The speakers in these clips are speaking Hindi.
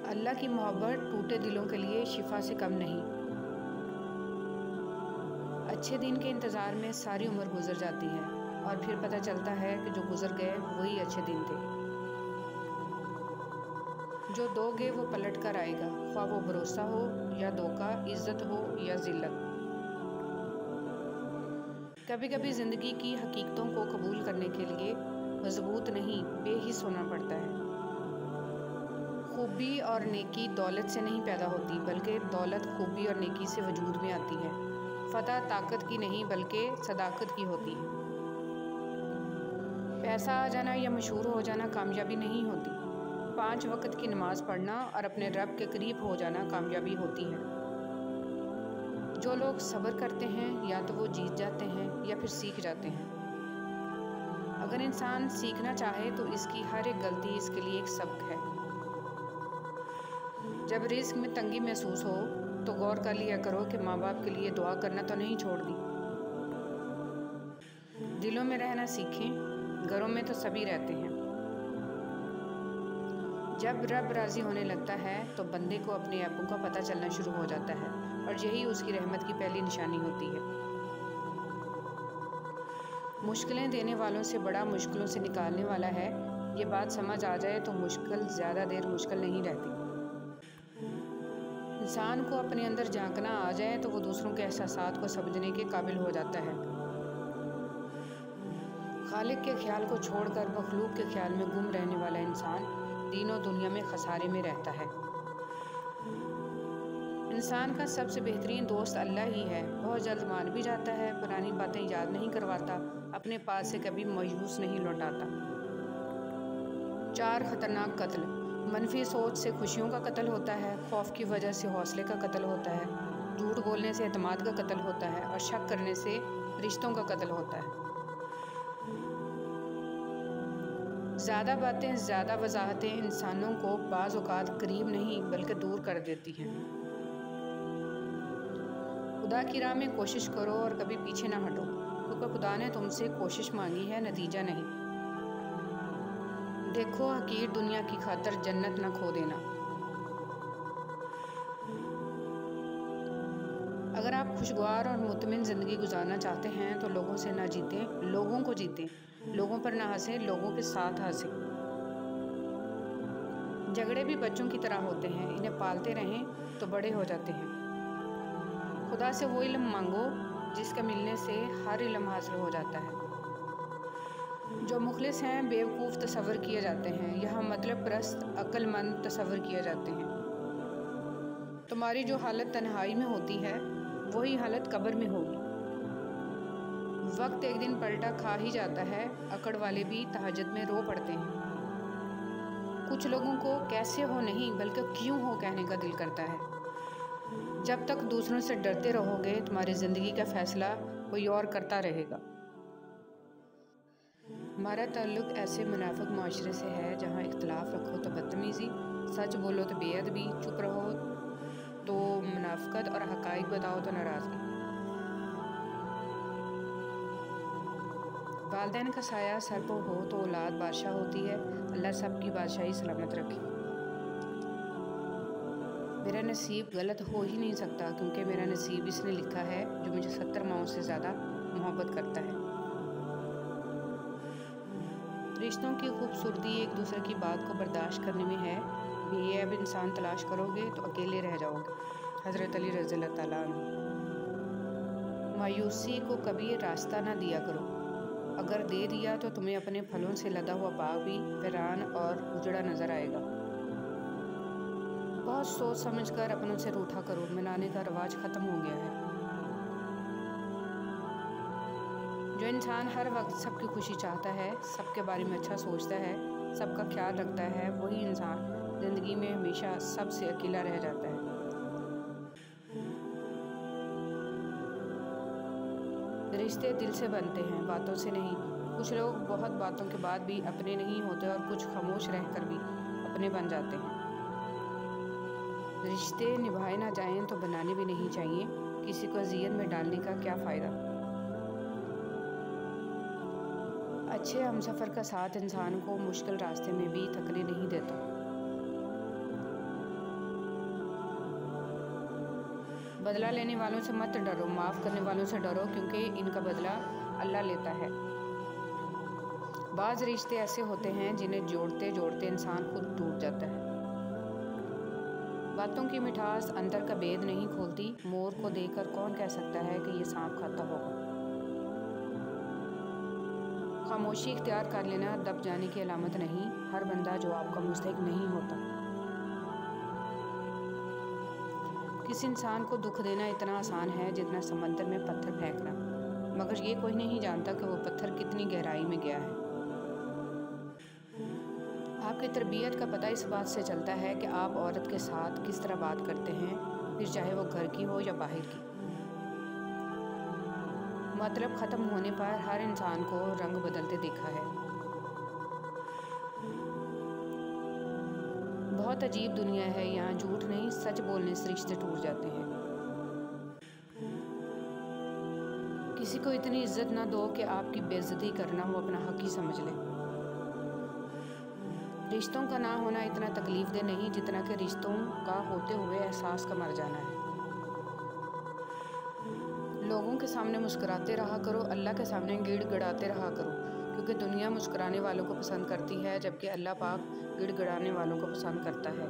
अल्लाह की मोहब्बत टूटे दिलों के लिए शिफा से कम नहीं। अच्छे दिन के इंतज़ार में सारी उम्र गुजर जाती है और फिर पता चलता है कि जो गुजर गए वही अच्छे दिन थे। जो दोगे वो पलट कर आएगा, ख्वाह वो भरोसा हो या धोखा, इज्जत हो या जिल्लत। कभी कभी ज़िंदगी की हकीकतों को कबूल करने के लिए मजबूत नहीं बेहिस होना पड़ता है। खूबी और नेकी दौलत से नहीं पैदा होती, बल्कि दौलत खूबी और नेकी से वजूद में आती है। फतह ताकत की नहीं बल्कि सदाकत की होती है। पैसा आ जाना या मशहूर हो जाना कामयाबी नहीं होती। 5 वक्त की नमाज पढ़ना और अपने रब के करीब हो जाना कामयाबी होती है। जो लोग सब्र करते हैं या तो वो जीत जाते हैं या फिर सीख जाते हैं। अगर इंसान सीखना चाहे तो इसकी हर एक गलती इसके लिए एक सबक है। जब रिस्क में तंगी महसूस हो तो गौर कर लिया करो कि माँ बाप के लिए दुआ करना तो नहीं छोड़ दी। दिलों में रहना सीखें, घरों में तो सभी रहते हैं। जब रब राज़ी होने लगता है तो बंदे को अपने ऐबों का पता चलना शुरू हो जाता है और यही उसकी रहमत की पहली निशानी होती है। मुश्किलें देने वालों से बड़ा मुश्किलों से निकालने वाला है। ये बात समझ आ जाए तो मुश्किल ज़्यादा देर मुश्किल नहीं रहती। इंसान को अपने अंदर झांकना आ जाए तो वो दूसरों के एहसासात को समझने के काबिल हो जाता है। खालिक के ख्याल को छोड़कर मखलूक के ख्याल में गुम रहने वाला इंसान दीनों दुनिया में खसारे में रहता है। इंसान का सबसे बेहतरीन दोस्त अल्लाह ही है। बहुत जल्द मान भी जाता है, पुरानी बातें याद नहीं करवाता, अपने पास से कभी मायूस नहीं लौटाता। 4 खतरनाक कत्ल। मनफी सोच से खुशियों का कत्ल होता है, खौफ की वजह से हौसले का कत्ल होता है, झूठ बोलने से एतमाद का कत्ल होता है और शक करने से रिश्तों का कत्ल होता है। ज़्यादा बातें, ज़्यादा वजाहतें इंसानों को बाज़ औक़ात करीब नहीं बल्कि दूर कर देती हैं। खुदा की राह में कोशिश करो और कभी पीछे ना हटो, क्योंकि खुदा ने तुमसे कोशिश मांगी है, नतीजा नहीं। देखो हकीर दुनिया की खातर जन्नत न खो देना। अगर आप खुशगवार और मुतमिन ज़िंदगी गुजारना चाहते हैं तो लोगों से ना जीतें, लोगों को जीतें। लोगों पर ना हंसें, लोगों के साथ हंसें। झगड़े भी बच्चों की तरह होते हैं, इन्हें पालते रहें तो बड़े हो जाते हैं। खुदा से वो इल्म मांगो जिसका मिलने से हर इल्म हासिल हो जाता है। जो मुखलिस हैं बेवकूफ़ तस्वर किए जाते हैं, यहाँ मतलब परस्त अक्लमंद तस्वर किए जाते हैं। तुम्हारी जो हालत तन्हाई में होती है वही हालत कब्र में होगी। वक्त एक दिन पलटा खा ही जाता है, अकड़ वाले भी तहज्जुद में रो पड़ते हैं। कुछ लोगों को कैसे हो नहीं बल्कि क्यों हो कहने का दिल करता है। जब तक दूसरों से डरते रहोगे तुम्हारी ज़िंदगी का फ़ैसला कोई और करता रहेगा। हमारा ताल्लुक़ ऐसे मुनाफिक माशरे से है जहाँ इख्तलाफ रखो तो बदतमीज़ी, सच बोलो तो बेअदबी, चुप रहो तो मुनाफिकत और हक़ाइक़ बताओ तो नाराज़गी। वालिदैन का साया सर पर हो तो औलाद बादशाह होती है। अल्लाह सबकी बादशाही सलामत रखे। मेरा नसीब गलत हो ही नहीं सकता, क्योंकि मेरा नसीब इसने लिखा है जो मुझे 70 माओं से ज़्यादा मोहब्बत करता है। रिश्तों की खूबसूरती एक दूसरे की बात को बर्दाश्त करने में है। बेऐब इंसान तलाश करोगे तो अकेले रह जाओगे। हज़रत अली रज़ियल्लाहु ताला अन्हु। मायूसी को कभी रास्ता ना दिया करो, अगर दे दिया तो तुम्हें अपने फलों से लदा हुआ बाग भी वीरान और उजड़ा नज़र आएगा। बहुत सोच समझकर अपनों से रूठा करो, मिलाने का रिवाज ख़त्म हो गया है। जो इंसान हर वक्त सबकी खुशी चाहता है, सबके बारे में अच्छा सोचता है, सबका ख्याल रखता है, वही इंसान ज़िंदगी में हमेशा सबसे अकेला रह जाता है। रिश्ते दिल से बनते हैं, बातों से नहीं। कुछ लोग बहुत बातों के बाद भी अपने नहीं होते और कुछ खामोश रहकर भी अपने बन जाते हैं। रिश्ते निभाए ना जाएं तो बनाने भी नहीं चाहिए, किसी को अज़ियत में डालने का क्या फ़ायदा। अच्छे हमसफ़र का साथ इंसान को मुश्किल रास्ते में भी थकने नहीं देता। बदला लेने वालों से मत डरो, माफ़ करने वालों से डरो, क्योंकि इनका बदला अल्लाह लेता है। बाज़ रिश्ते ऐसे होते हैं जिन्हें जोड़ते जोड़ते इंसान खुद टूट जाता है। बातों की मिठास अंदर का भेद नहीं खोलती। मोर को देखकर कौन कह सकता है कि ये सांप खाता होगा। खामोशी इख्तियार कर लेना दब जाने की अलामत नहीं। हर बंदा जो आपका मुस्तहिक नहीं होता। किसी इंसान को दुख देना इतना आसान है जितना समंदर में पत्थर फेंकना, मगर ये कोई नहीं जानता कि वो पत्थर कितनी गहराई में गया है। आपकी तरबियत का पता इस बात से चलता है कि आप औरत के साथ किस तरह बात करते हैं, फिर चाहे वो घर की हो या बाहर की। मतलब ख़त्म होने पर हर इंसान को रंग बदलते देखा है। बहुत अजीब दुनिया है, यहाँ झूठ नहीं सच बोलने से रिश्ते टूट जाते हैं। किसी को इतनी इज्जत ना दो कि आपकी बेइज्जती करना वो अपना हक ही समझ ले। रिश्तों का ना होना इतना तकलीफ दे नहीं जितना कि रिश्तों का होते हुए एहसास का मर जाना है। लोगों के सामने मुस्कुराते रहा करो, अल्लाह के सामने गिड़गिड़ाते रहा करो, क्योंकि दुनिया मुस्कुराने वालों को पसंद करती है जबकि अल्लाह पाक गिड़गिड़ाने वालों को पसंद करता है।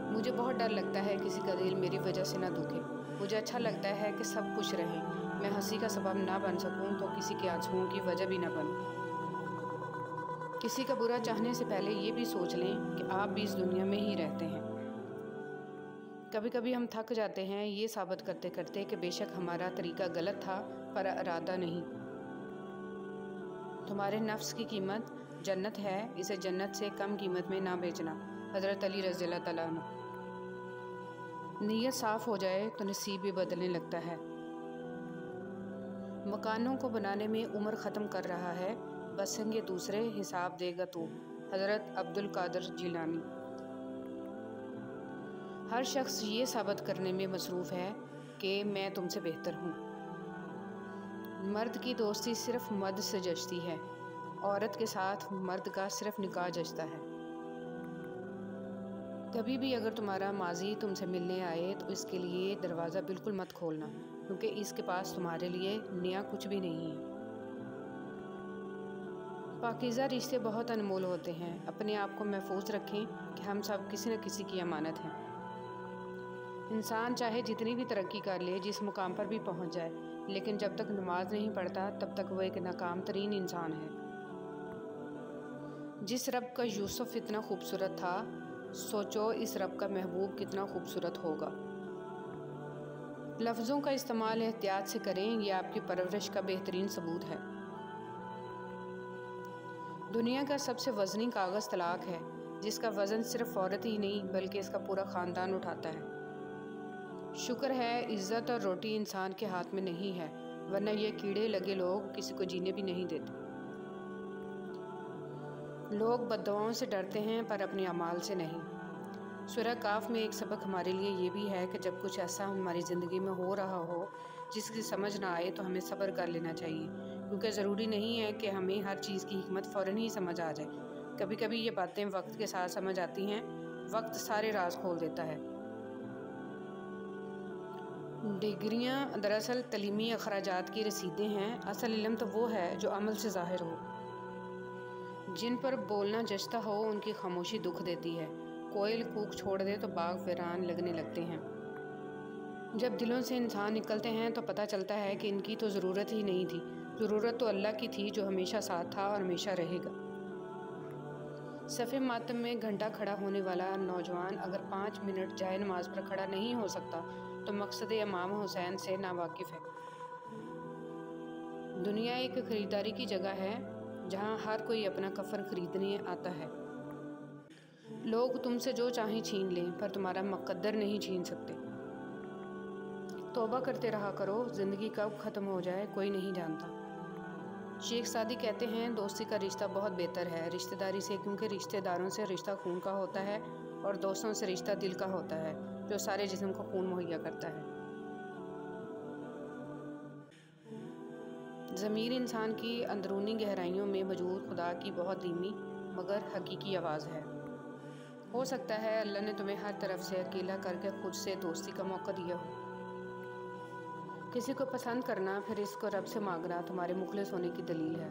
मुझे बहुत डर लगता है किसी का दिल मेरी वजह से ना दुखे। मुझे अच्छा लगता है कि सब खुश रहें। मैं हंसी का सबब ना बन सकूं तो किसी के आंसुओं की वजह भी ना बनूं। किसी का बुरा चाहने से पहले ये भी सोच लें कि आप भी इस दुनिया में ही रहते हैं। कभी कभी हम थक जाते हैं ये साबित करते करते कि बेशक हमारा तरीका गलत था पर इरादा नहीं। तुम्हारे नफ्स की कीमत जन्नत है, इसे जन्नत से कम कीमत में ना बेचना। हज़रत अली रज़ियल्लाहु तआला अन्हु। नीयत साफ़ हो जाए तो नसीब भी बदलने लगता है। मकानों को बनाने में उम्र ख़त्म कर रहा है, बसेंगे दूसरे, हिसाब देगा तू। हज़रत अब्दुल कादिर जिलानी। हर शख्स ये साबित करने में मसरूफ़ है कि मैं तुमसे बेहतर हूँ। मर्द की दोस्ती सिर्फ मर्द से जचती है, औरत के साथ मर्द का सिर्फ निकाह जचता है। कभी भी अगर तुम्हारा माजी तुमसे मिलने आए तो इसके लिए दरवाज़ा बिल्कुल मत खोलना, क्योंकि इसके पास तुम्हारे लिए नया कुछ भी नहीं है। पाकीज़ा रिश्ते बहुत अनमोल होते हैं। अपने आप को महफूज रखें कि हम सब किसी न किसी की अमानत हैं। इंसान चाहे जितनी भी तरक्की कर ले, जिस मुकाम पर भी पहुंच जाए, लेकिन जब तक नमाज नहीं पढ़ता तब तक वो एक नाकाम तरीन इंसान है। जिस रब का यूसुफ इतना खूबसूरत था, सोचो इस रब का महबूब कितना खूबसूरत होगा। लफ्ज़ों का इस्तेमाल एहतियात से करें, यह आपकी परवरिश का बेहतरीन सबूत है। दुनिया का सबसे वज़नी कागज़ तलाक है, जिसका वज़न सिर्फ औरत ही नहीं बल्कि इसका पूरा ख़ानदान उठाता है। शुक्र है इज़्ज़त और रोटी इंसान के हाथ में नहीं है, वरना ये कीड़े लगे लोग किसी को जीने भी नहीं देते। लोग बद्दुआओं से डरते हैं पर अपने अमाल से नहीं। सूरह काफ में एक सबक हमारे लिए ये भी है कि जब कुछ ऐसा हमारी ज़िंदगी में हो रहा हो जिसकी समझ ना आए तो हमें सब्र कर लेना चाहिए, क्योंकि ज़रूरी नहीं है कि हमें हर चीज़ की हिकमत फ़ौरन ही समझ आ जाए। कभी कभी ये बातें वक्त के साथ समझ आती हैं। वक्त सारे राज खोल देता है। डिग्रियां दरअसल तलीमी अखराजात की रसीदें हैं। असल इल्म तो वो है जो अमल से ज़ाहिर हो। जिन पर बोलना जचता हो उनकी खामोशी दुख देती है। कोयल कूक छोड़ दे तो बाग वीरान लगने लगते हैं। जब दिलों से इंसान निकलते हैं तो पता चलता है कि इनकी तो ज़रूरत ही नहीं थी। ज़रूरत तो अल्लाह की थी जो हमेशा साथ था और हमेशा रहेगा। सफ़े मातम में घंटा खड़ा होने वाला नौजवान अगर 5 मिनट जाए नमाज पर खड़ा नहीं हो सकता तो मकसद इमाम हुसैन से नावाकिफ़ है। दुनिया एक ख़रीदारी की जगह है जहाँ हर कोई अपना कफन ख़रीदने आता है। लोग तुमसे जो चाहें छीन लें पर तुम्हारा मुक़द्दर नहीं छीन सकते। तौबा करते रहा करो, ज़िंदगी कब ख़त्म हो जाए कोई नहीं जानता। शेख सादी कहते हैं दोस्ती का रिश्ता बहुत बेहतर है रिश्तेदारी से, क्योंकि रिश्तेदारों से रिश्ता खून का होता है और दोस्तों से रिश्ता दिल का होता है जो सारे जिस्म को खून मुहैया करता है। ज़मीर इंसान की अंदरूनी गहराइयों में मौजूद खुदा की बहुत धीमी मगर हकीकी आवाज़ है। हो सकता है अल्लाह ने तुम्हें हर तरफ से अकेला करके खुद से दोस्ती का मौका दिया हो। किसी को पसंद करना फिर इसको रब से मांगना तुम्हारे मुखलिस होने की दलील है।